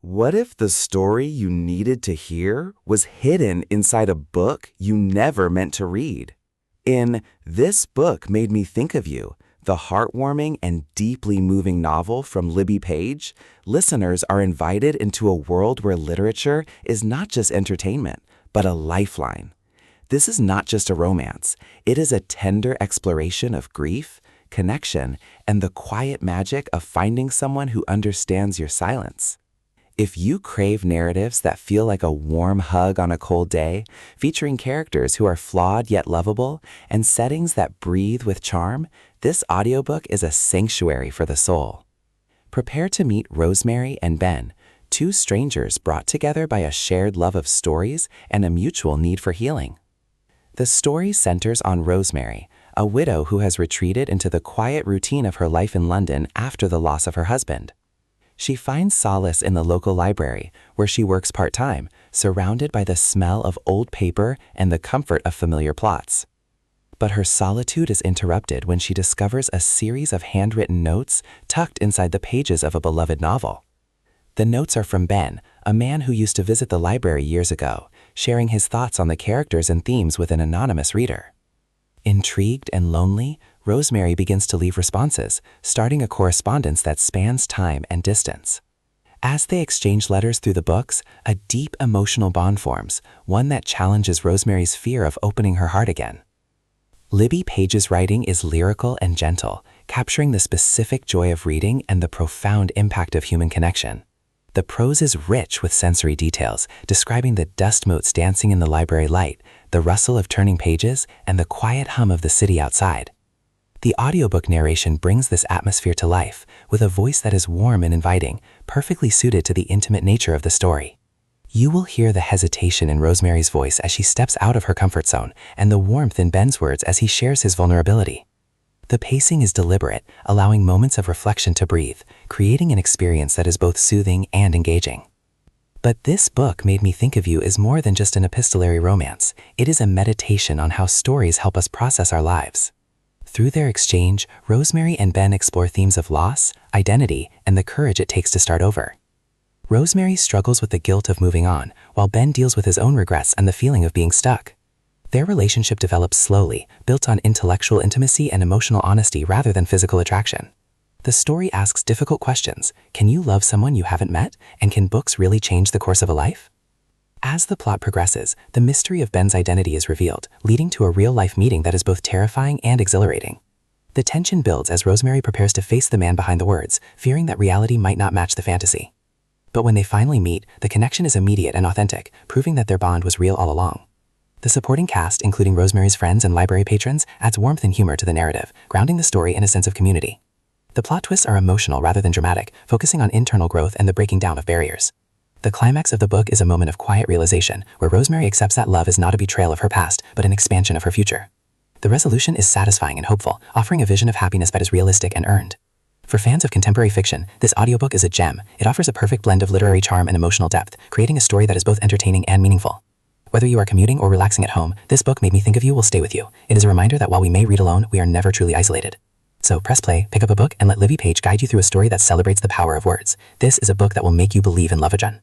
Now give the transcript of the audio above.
What if the story you needed to hear was hidden inside a book you never meant to read? In This Book Made Me Think of You, the heartwarming and deeply moving novel from Libby Page, listeners are invited into a world where literature is not just entertainment, but a lifeline. This is not just a romance. It is a tender exploration of grief, connection, and the quiet magic of finding someone who understands your silence. If you crave narratives that feel like a warm hug on a cold day, featuring characters who are flawed yet lovable, and settings that breathe with charm, this audiobook is a sanctuary for the soul. Prepare to meet Rosemary and Ben, two strangers brought together by a shared love of stories and a mutual need for healing. The story centers on Rosemary, a widow who has retreated into the quiet routine of her life in London after the loss of her husband. She finds solace in the local library, where she works part-time, surrounded by the smell of old paper and the comfort of familiar plots. But her solitude is interrupted when she discovers a series of handwritten notes tucked inside the pages of a beloved novel. The notes are from Ben, a man who used to visit the library years ago, sharing his thoughts on the characters and themes with an anonymous reader. Intrigued and lonely, Rosemary begins to leave responses, starting a correspondence that spans time and distance. As they exchange letters through the books, a deep emotional bond forms, one that challenges Rosemary's fear of opening her heart again. Libby Page's writing is lyrical and gentle, capturing the specific joy of reading and the profound impact of human connection. The prose is rich with sensory details, describing the dust motes dancing in the library light, the rustle of turning pages, and the quiet hum of the city outside. The audiobook narration brings this atmosphere to life, with a voice that is warm and inviting, perfectly suited to the intimate nature of the story. You will hear the hesitation in Rosemary's voice as she steps out of her comfort zone, and the warmth in Ben's words as he shares his vulnerability. The pacing is deliberate, allowing moments of reflection to breathe, creating an experience that is both soothing and engaging. But This Book Made Me Think of You is more than just an epistolary romance. It is a meditation on how stories help us process our lives. Through their exchange, Rosemary and Ben explore themes of loss, identity, and the courage it takes to start over. Rosemary struggles with the guilt of moving on, while Ben deals with his own regrets and the feeling of being stuck. Their relationship develops slowly, built on intellectual intimacy and emotional honesty rather than physical attraction. The story asks difficult questions. Can you love someone you haven't met? And can books really change the course of a life? As the plot progresses, the mystery of Ben's identity is revealed, leading to a real-life meeting that is both terrifying and exhilarating. The tension builds as Rosemary prepares to face the man behind the words, fearing that reality might not match the fantasy. But when they finally meet, the connection is immediate and authentic, proving that their bond was real all along. The supporting cast, including Rosemary's friends and library patrons, adds warmth and humor to the narrative, grounding the story in a sense of community. The plot twists are emotional rather than dramatic, focusing on internal growth and the breaking down of barriers. The climax of the book is a moment of quiet realization, where Rosemary accepts that love is not a betrayal of her past, but an expansion of her future. The resolution is satisfying and hopeful, offering a vision of happiness that is realistic and earned. For fans of contemporary fiction, this audiobook is a gem. It offers a perfect blend of literary charm and emotional depth, creating a story that is both entertaining and meaningful. Whether you are commuting or relaxing at home, This Book Made Me Think of You will stay with you. It is a reminder that while we may read alone, we are never truly isolated. So press play, pick up a book, and let Libby Page guide you through a story that celebrates the power of words. This is a book that will make you believe in love again.